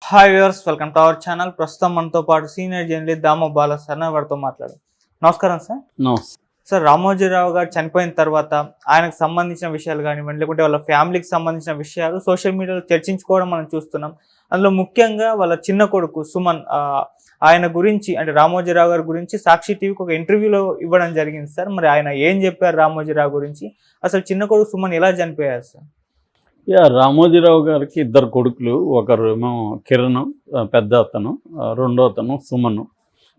Hi viewers, welcome to our channel. ప్రస్తుతం మనతో పాటు సీనియర్ జర్నలిస్ట్ దామో బాల సార్ వారితో మాట్లాడారు. నమస్కారం సార్. సార్, రామోజీరావు గారు చనిపోయిన తర్వాత ఆయనకు సంబంధించిన విషయాలు కానివ్వండి, లేకుంటే వాళ్ళ ఫ్యామిలీకి సంబంధించిన విషయాలు సోషల్ మీడియాలో చర్చించుకోవడం మనం చూస్తున్నాం. అందులో ముఖ్యంగా వాళ్ళ చిన్న కొడుకు సుమన్ ఆయన గురించి, అంటే రామోజీరావు గారి గురించి సాక్షి టీవీకి ఒక ఇంటర్వ్యూలో ఇవ్వడం జరిగింది సార్. మరి ఆయన ఏం చెప్పారు రామోజీరావు గురించి, అసలు చిన్న కొడుకు సుమన్ ఎలా చనిపోయారు సార్? రామోజీరావు గారికి ఇద్దరు కొడుకులు. ఒకరు ఏమో కిరణ్, పెద్ద అతను, రెండో అతను సుమన్.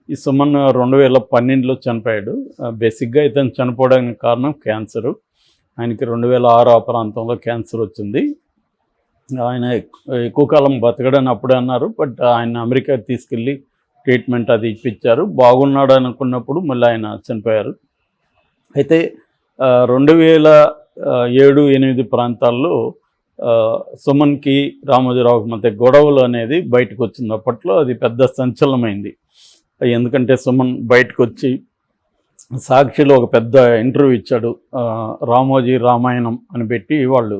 ఈ సుమన్ 2012లో చనిపోయాడు. బేసిక్గా ఇతను చనిపోవడానికి కారణం క్యాన్సరు. ఆయనకి 2006 ఆ ప్రాంతంలో క్యాన్సర్ వచ్చింది. ఆయన ఎక్కువ కాలం బతకడని అప్పుడే అన్నారు. బట్ ఆయన అమెరికా తీసుకెళ్ళి ట్రీట్మెంట్ అది ఇప్పించారు. బాగున్నాడు అనుకున్నప్పుడు మళ్ళీ ఆయన చనిపోయారు. అయితే 2007-8 ప్రాంతాల్లో సుమన్కి రామోజీరావుకి మధ్య గొడవలు అనేది బయటకు వచ్చింది. అప్పట్లో అది పెద్ద సంచలనమైంది. ఎందుకంటే సుమన్ బయటకు వచ్చి సాక్షిలో ఒక పెద్ద ఇంటర్వ్యూ ఇచ్చాడు. రామోజీ రామాయణం అని పెట్టి వాళ్ళు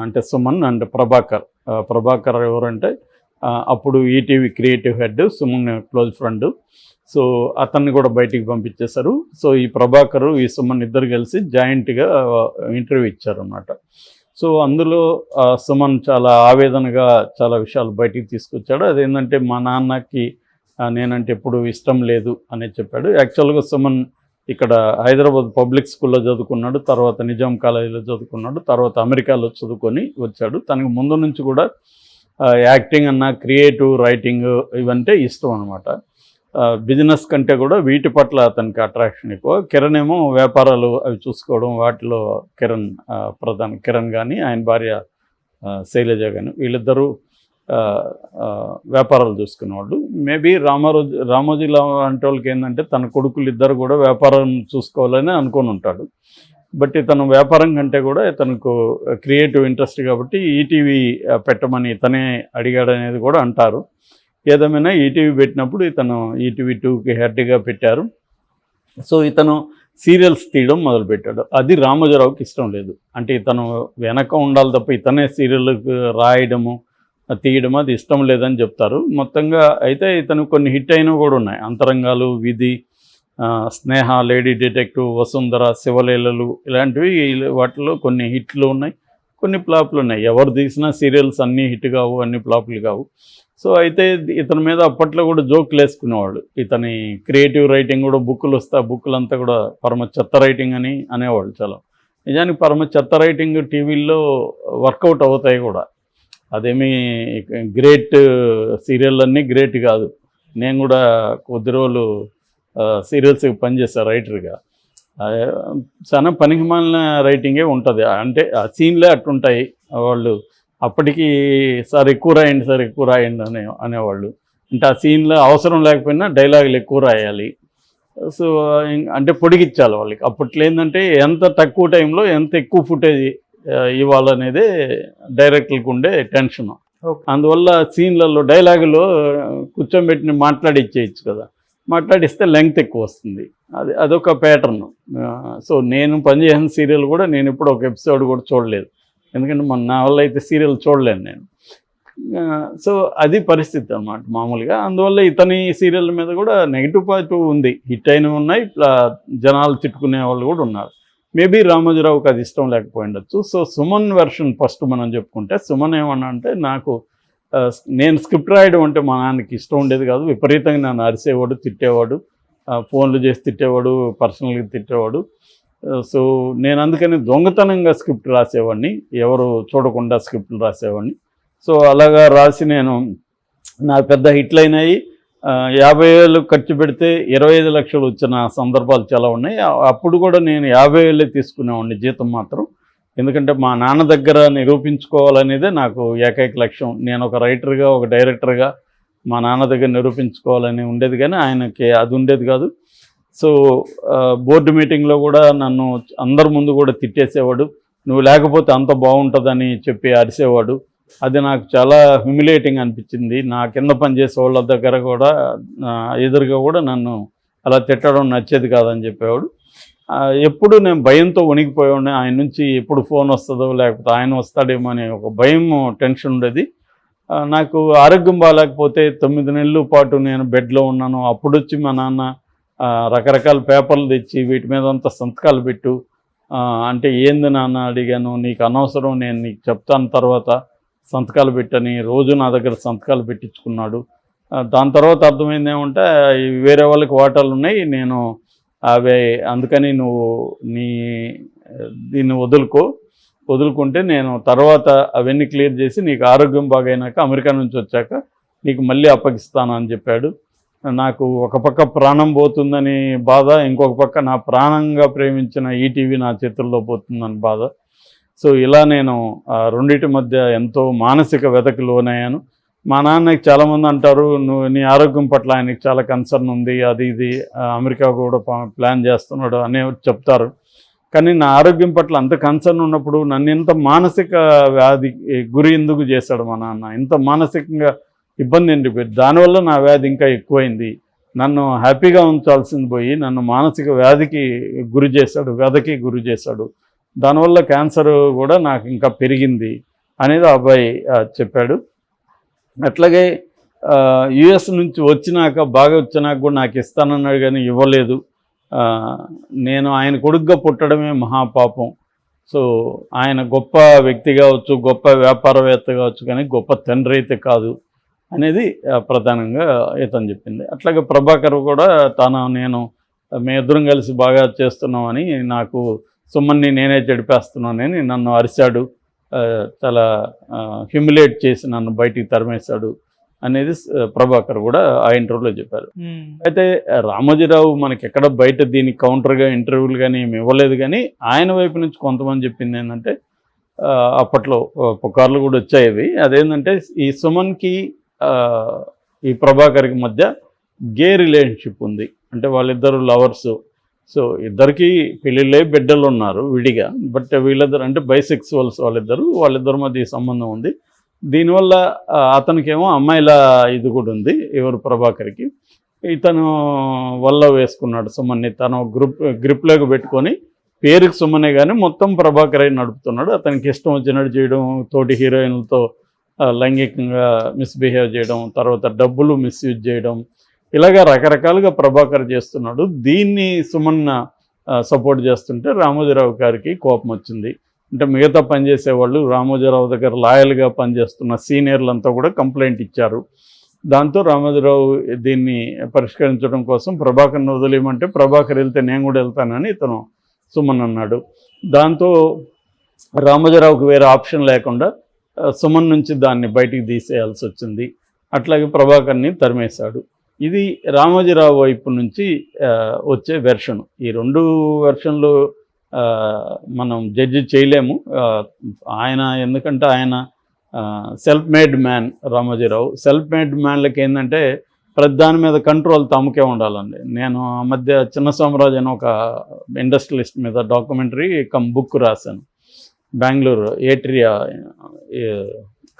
అంటే సుమన్ అండ్ ప్రభాకర్ ఎవరంటే అప్పుడు ETV creative head, Suman close friend. So అతన్ని కూడా బయటికి పంపించేశారు. సో ఈ ప్రభాకర్, ఈ సుమన్ ఇద్దరు కలిసి జాయింట్గా ఇంటర్వ్యూ ఇచ్చారు అన్నమాట. సో అందులో సుమన్ చాలా ఆవేదనగా చాలా విషయాలు బయటికి తీసుకొచ్చాడు. అదేంటంటే మా నాన్నకి నేనంటే ఎప్పుడు ఇష్టం లేదు అనేది చెప్పాడు. యాక్చువల్గా సుమన్ ఇక్కడ హైదరాబాద్ పబ్లిక్ స్కూల్లో చదువుకున్నాడు, తర్వాత నిజాం కాలేజీలో చదువుకున్నాడు, తర్వాత అమెరికాలో చదువుకొని వచ్చాడు. తనకు ముందు నుంచి కూడా యాక్టింగ్ అన్న, క్రియేటివ్ రైటింగ్ ఇవంటే ఇష్టం అనమాట. బిజినెస్ కంటే కూడా వీటి పట్ల అతనికి అట్రాక్షన్ ఎక్కువ. కిరణ్ ఏమో వ్యాపారాలు అవి చూసుకోవడం, వాటిలో కిరణ్ కానీ ఆయన భార్య శైలజ కానీ వీళ్ళిద్దరూ వ్యాపారాలు చూసుకునేవాళ్ళు. మేబీ రామోజీరావు అంటే వాళ్ళకి ఏంటంటే తన కొడుకులు ఇద్దరు కూడా వ్యాపారం చూసుకోవాలని అనుకొని ఉంటాడు. బట్ ఇతను వ్యాపారం కంటే కూడా ఇతనికి క్రియేటివ్ ఇంట్రెస్ట్ కాబట్టి ఈటీవీ పెట్టమని ఇతనే అడిగాడు అనేది కూడా అంటారు. ఏదేమైనా ఈటీవీ పెట్టినప్పుడు ఇతను ఈటీవీ 2కి హెడ్గా పెట్టారు. సో ఇతను సీరియల్స్ తీయడం మొదలుపెట్టాడు. అది రామోజీరావుకి ఇష్టం లేదు. అంటే ఇతను వెనక ఉండాలి తప్ప ఇతనే సీరియల్కి రాయడము, తీయడం అది ఇష్టం లేదని చెప్తారు మొత్తంగా. అయితే ఇతను కొన్ని హిట్ అయినవి కూడా ఉన్నాయి. అంతరంగాలు, విధి, స్నేహ, లేడీ డిటెక్టివ్, వసుంధర, శివలీలలు ఇలాంటివి. వాటిలో కొన్ని హిట్లు ఉన్నాయి, కొన్ని ఫ్లాప్లు ఉన్నాయి. ఎవరు తీసినా సీరియల్స్ అన్నీ హిట్ కావు, అన్ని ఫ్లాపులు కావు. సో అయితే ఇతని మీద అప్పట్లో కూడా జోకులు వేసుకునేవాళ్ళు. ఇతని క్రియేటివ్ రైటింగ్ కూడా బుక్కులు వస్తే ఆ బుక్కులంతా కూడా పరమ చెత్త రైటింగ్ అని అనేవాళ్ళు. చాలా నిజానికి పరమ చెత్త రైటింగ్ టీవీల్లో వర్కౌట్ అవుతాయి కూడా. అదేమీ గ్రేట్ సీరియల్ అన్నీ గ్రేట్ కాదు. నేను కూడా కొద్ది రోజులు సీరియల్స్కి పనిచేస్తాను రైటర్గా. చాలా పనికిమాలిన రైటింగే ఉంటుంది. అంటే ఆ సీన్లే అట్టుంటాయి. వాళ్ళు అప్పటికి సార్ ఎక్కువ రాయండి అనేవాళ్ళు. అంటే ఆ సీన్లో అవసరం లేకపోయినా డైలాగులు ఎక్కువ రాయాలి. సో అంటే పొడిగిచ్చాలి వాళ్ళకి. అప్పట్లో ఏంటంటే ఎంత తక్కువ టైంలో ఎంత ఎక్కువ ఫుటేజ్ ఇవ్వాలనేదే డైరెక్టర్లకు ఉండే టెన్షన్. అందువల్ల సీన్లలో డైలాగులో కూర్చోబెట్టిన మాట్లాడిచ్చేయచ్చు కదా, మాట్లాడిస్తే లెంగ్త్ ఎక్కువ వస్తుంది. అదొక ప్యాటర్న్. సో నేను పనిచేసిన సీరియల్ కూడా నేను ఇప్పుడు ఒక ఎపిసోడ్ కూడా చూడలేదు. ఎందుకంటే నా వల్ల అయితే సీరియల్ చూడలేను నేను. సో అది పరిస్థితి అన్నమాట మామూలుగా. అందువల్ల ఇతని సీరియల్ మీద కూడా నెగిటివ్ పాజిటివ్ ఉంది. హిట్ అయినవి ఉన్నాయి, జనాలు తిట్టుకునే వాళ్ళు కూడా ఉన్నారు. మేబీ రామోజీరావుకి అది ఇష్టం లేకపోయిండొచ్చు. సో సుమన్ వెర్షన్ ఫస్ట్ మనం చెప్పుకుంటే, సుమన్ ఏమన్నా అంటే నేను స్క్రిప్ట్ రాయడం అంటే మా నాన్నకి ఇష్టం ఉండేది కాదు. విపరీతంగా నన్ను అరిసేవాడు, తిట్టేవాడు, ఫోన్లు చేసి తిట్టేవాడు, పర్సనల్గా తిట్టేవాడు. సో నేను అందుకని దొంగతనంగా స్క్రిప్ట్ రాసేవాడిని, ఎవరు చూడకుండా స్క్రిప్ట్లు రాసేవాడిని. సో అలాగా రాసి నేను నాకు పెద్ద హిట్లు అయినాయి. 50,000 ఖర్చు పెడితే 25 లక్షలు వచ్చిన సందర్భాలు చాలా ఉన్నాయి. అప్పుడు కూడా నేను 50,000 తీసుకునేవాడిని జీతం మాత్రం. ఎందుకంటే మా నాన్న దగ్గర నిరూపించుకోవాలనేదే నాకు ఏకైక లక్ష్యం. నేను ఒక రైటర్గా, ఒక డైరెక్టర్గా మా నాన్న దగ్గర నిరూపించుకోవాలని ఉండేది, కానీ ఆయనకి అది ఉండేది కాదు. సో బోర్డు మీటింగ్లో కూడా నన్ను అందరి ముందు కూడా తిట్టేసేవాడు. నువ్వు లేకపోతే అంత బాగుంటుందని చెప్పి అరిసేవాడు. అది నాకు చాలా హ్యూమిలేటింగ్ అనిపించింది. నా కింద పనిచేసే వాళ్ళ దగ్గర కూడా ఎదురుగా కూడా నన్ను అలా తిట్టడం నచ్చేది కాదని చెప్పేవాడు. ఎప్పుడు నేను భయంతో వణికిపోయాను. ఆయన నుంచి ఎప్పుడు ఫోన్ వస్తుందో లేకపోతే ఆయన వస్తాడేమో అనే ఒక భయం, టెన్షన్ ఉండేది. నాకు ఆరోగ్యం బాగాలేకపోతే 9 నెలల పాటు నేను బెడ్లో ఉన్నాను. అప్పుడు వచ్చి మా నాన్న రకరకాల పేపర్లు తెచ్చి వీటి మీద అంతా సంతకాలు పెట్టు అంటే ఏంది నాన్న అడిగాను. నీకు అనవసరం, నేను నీకు చెప్తాను తర్వాత సంతకాలు పెట్టని రోజు నా దగ్గర సంతకాలు పెట్టించుకున్నాడు. దాని తర్వాత అర్థమైంది ఏమంటే వేరే వాళ్ళకి వాటాలు ఉన్నాయి, నేను అవి అందుకని నువ్వు దీన్ని వదులుకుంటే నేను తర్వాత అవన్నీ క్లియర్ చేసి నీకు ఆరోగ్యం బాగైనాక అమెరికా నుంచి వచ్చాక నీకు మళ్ళీ అప్పగిస్తాను అని చెప్పాడు. నాకు ఒక పక్క ప్రాణం పోతుందని బాధ, ఇంకొక పక్క నా ప్రాణంగా ప్రేమించిన ఈటీవీ నా చేతుల్లో పోతుందని బాధ. సో ఇలా నేను రెండింటి మధ్య ఎంతో మానసిక వ్యధకు లోనయ్యాను. మా నాన్నకి చాలామంది అంటారు, నీ ఆరోగ్యం పట్ల ఆయనకి చాలా కన్సర్న్ ఉంది, అది ఇది అమెరికా కూడా ప్లాన్ చేస్తున్నాడు అనే చెప్తారు. కానీ నా ఆరోగ్యం పట్ల అంత కన్సర్న్ ఉన్నప్పుడు నన్ను ఇంత మానసిక వ్యాధి గురి ఎందుకు చేశాడు మా నాన్న? ఇంత మానసికంగా ఇబ్బంది ఎండిపోయింది. దానివల్ల నా వ్యాధి ఇంకా ఎక్కువైంది. నన్ను హ్యాపీగా ఉంచాల్సింది పోయి నన్ను మానసిక వ్యాధికి గురి చేశాడు. దానివల్ల క్యాన్సర్ కూడా నాకు ఇంకా పెరిగింది అనేది ఆ అబ్బాయి చెప్పాడు. అట్లాగే యుఎస్ నుంచి బాగా వచ్చినాక కూడా నాకు ఇస్తానన్నాడు కానీ ఇవ్వలేదు. నేను ఆయన కొడుకుగా పుట్టడమే మహాపాపం. సో ఆయన గొప్ప వ్యక్తి కావచ్చు, గొప్ప వ్యాపారవేత్త కావచ్చు, కానీ గొప్ప తండ్రి అయితే కాదు అనేది ప్రధానంగా ఇతను చెప్పింది. అట్లాగే ప్రభాకర్ కూడా మేము ఇద్దరం కలిసి బాగా చేస్తున్నామని, నాకు సుమన్ని నేనే చెడిపేస్తున్నానని నన్ను అరిశాడు, చాలా హ్యూమిలేట్ చేసి నన్ను బయటికి తరిమేశాడు అనేది ప్రభాకర్ కూడా ఆ ఇంటర్వ్యూలో చెప్పారు. అయితే రామోజీరావు మనకి ఎక్కడ బయట దీనికి కౌంటర్గా ఇంటర్వ్యూలు కానీ ఏమి ఇవ్వలేదు. కానీ ఆయన వైపు నుంచి కొంతమంది చెప్పింది ఏంటంటే, అప్పట్లో పుకార్లు కూడా వచ్చాయి. అదేంటంటే ఈ సుమన్కి ఈ ప్రభాకర్కి మధ్య గే రిలేషన్షిప్ ఉంది. అంటే వాళ్ళిద్దరు లవర్స్. సో ఇద్దరికి పెళ్ళిళ్ళే, బిడ్డలు ఉన్నారు విడిగా. బట్ వీళ్ళిద్దరు అంటే బైసెక్సువల్స్ వాళ్ళిద్దరి మధ్య సంబంధం ఉంది. దీనివల్ల అతనికేమో అమ్మాయిల ఇది కూడా ఉంది, ఎవరు ప్రభాకర్కి. ఇతను వల్ల వేసుకున్నాడు సుమన్ని, తను గ్రిప్లోకి పెట్టుకొని పేరుకి సుమనే కానీ మొత్తం ప్రభాకర్ అయి నడుపుతున్నాడు. అతనికి ఇష్టం వచ్చినట్టు చేయడం, తోటి హీరోయిన్లతో లైంగికంగా మిస్బిహేవ్ చేయడం, తర్వాత డబ్బులు మిస్యూజ్ చేయడం, ఇలాగా రకరకాలుగా ప్రభాకర్ చేస్తున్నాడు. దీన్ని సుమన్ సపోర్ట్ చేస్తుంటే రామోజీరావు గారికి కోపం వచ్చింది. అంటే మిగతా పనిచేసేవాళ్ళు రామోజీరావు దగ్గర లాయల్గా పనిచేస్తున్న సీనియర్లంతా కూడా కంప్లైంట్ ఇచ్చారు. దాంతో రామోజీరావు దీన్ని పరిష్కరించడం కోసం ప్రభాకర్ని వదిలేయమంటే, ప్రభాకర్ వెళ్తే నేను కూడా వెళ్తానని ఇతను సుమన్ అన్నాడు. దాంతో రామోజీరావుకి వేరే ఆప్షన్ లేకుండా సుమన్ నుంచి దాన్ని బయటికి తీసేయాల్సి వచ్చింది. అట్లాగే ప్రభాకర్ని తరిమేశాడు. ఇది రామోజీరావు వైపు నుంచి వచ్చే వెర్షన్. ఈ రెండు వెర్షన్లు మనం జడ్జి చేయలేము. ఆయన ఎందుకంటే ఆయన self made man Ramoji Rao. Self made మ్యాన్లకి ఏంటంటే ప్రతి దాని మీద కంట్రోల్ తమకే ఉండాలండి. నేను ఆ మధ్య చిన్న సోమరాజు అని ఒక ఇండస్ట్రియలిస్ట్ మీద డాక్యుమెంటరీ బుక్ రాశాను. Bengaluru atria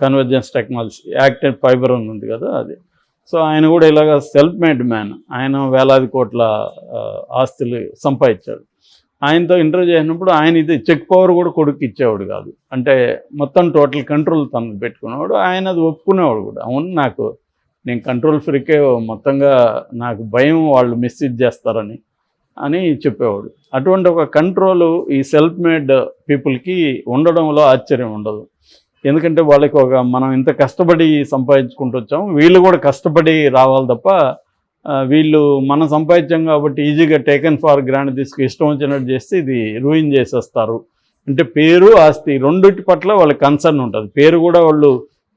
convergence technology active fibre ఉంది కదా అది. సో ఆయన కూడా ఇలాగ సెల్ఫ్ మేడ్ మ్యాన్. ఆయన వేలాది కోట్ల ఆస్తులు సంపాదించాడు. ఆయనతో ఇంటర్వ్యూ చేసినప్పుడు ఆయన ఇది చెక్ పవర్ కూడా కొడుకు ఇచ్చేవాడు కాదు. అంటే మొత్తం టోటల్ కంట్రోల్ తను పెట్టుకునేవాడు. ఆయన అది ఒప్పుకునేవాడు కూడా. అవును, నేను కంట్రోల్ ఫ్రీకే, మొత్తంగా నాకు భయం వాళ్ళు మిస్యూజ్ చేస్తారని చెప్పేవాడు. అటువంటి ఒక కంట్రోలు ఈ సెల్ఫ్ మేడ్ పీపుల్కి ఉండడంలో ఆశ్చర్యం ఉండదు. ఎందుకంటే వాళ్ళకి మనం ఇంత కష్టపడి సంపాదించుకుంటూ వచ్చాము, వీళ్ళు కూడా కష్టపడి రావాలి తప్ప వీళ్ళు మనం సంపాదించాం కాబట్టి ఈజీగా టేకన్ ఫార్ గ్రాండ్ తీసుకు ఇష్టం వచ్చినట్టు చేస్తే ఇది రూయిన్ చేసేస్తారు. అంటే పేరు, ఆస్తి రెండిటి పట్ల వాళ్ళకి కన్సర్న్ ఉంటుంది. పేరు కూడా వాళ్ళు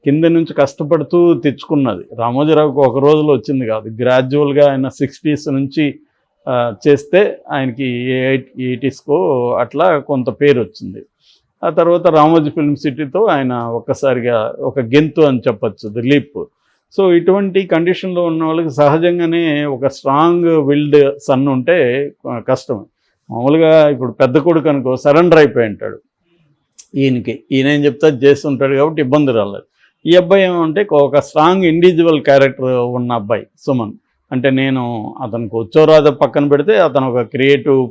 కింద నుంచి కష్టపడుతూ తెచ్చుకున్నది. రామోజీరావుకి ఒక రోజులో వచ్చింది కాదు. గ్రాడ్యువల్గా ఆయన 60s నుంచి చేస్తే ఆయనకి 80sకో అట్లా కొంత పేరు వచ్చింది. ఆ తర్వాత రామోజీ ఫిల్మ్ సిటీతో ఆయన ఒక్కసారిగా ఒక గెంతు అని చెప్పచ్చు, ది లీప్. సో ఇటువంటి కండిషన్లో ఉన్న వాళ్ళకి సహజంగానే ఒక స్ట్రాంగ్ విల్డ్ సన్ ఉంటే కష్టం. మామూలుగా ఇప్పుడు పెద్ద కొడుకు అనుకో సరెండర్ అయిపోయి ఉంటాడు. ఈయన ఏం చెప్తా చేస్తుంటాడు కాబట్టి ఇబ్బంది రాలేదు. ఈ అబ్బాయి ఏమంటే ఒక స్ట్రాంగ్ ఇండివిజువల్ క్యారెక్టర్ ఉన్న అబ్బాయి సుమన్. అంటే నేను అతనికి వచ్చోరాజ పక్కన పెడితే అతను ఒక క్రియేటివ్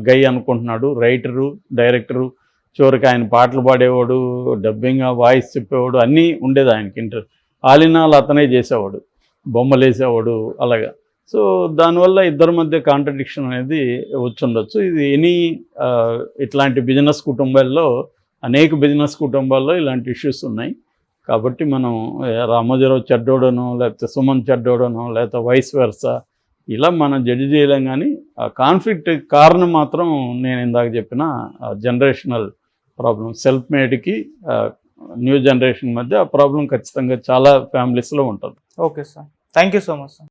గై అనుకుంటున్నాడు, రైటరు, డైరెక్టరు, చివరికి ఆయన పాటలు పాడేవాడు, డబ్బింగ్ వాయిస్ చెప్పేవాడు, అన్నీ ఉండేది ఆయనకి ఆలినాలు అతనే చేసేవాడు, బొమ్మలు వేసేవాడు అలాగా. సో దానివల్ల ఇద్దరి మధ్య కాంట్రడిక్షన్ అనేది వచ్చుండొచ్చు. ఇది ఇట్లాంటి బిజినెస్ కుటుంబాల్లో, అనేక బిజినెస్ కుటుంబాల్లో ఇలాంటి ఇష్యూస్ ఉన్నాయి. కాబట్టి మనం రామోజీరావు చెడ్డోడనో లేకపోతే సుమన్ చెడ్డోడనో లేకపోతే వైస్ వెర్సా ఇలా మనం జడ్జి చేయలేం. కానీ ఆ కాన్ఫ్లిక్ట్ కారణం మాత్రం నేను ఇందాక చెప్పిన జనరేషనల్ ప్రాబ్లం, సెల్ఫ్ మేడ్కి న్యూ జనరేషన్ మధ్య ఆ ప్రాబ్లం ఖచ్చితంగా చాలా ఫ్యామిలీస్లో ఉంటుంది. Okay sir, thank you so much sir.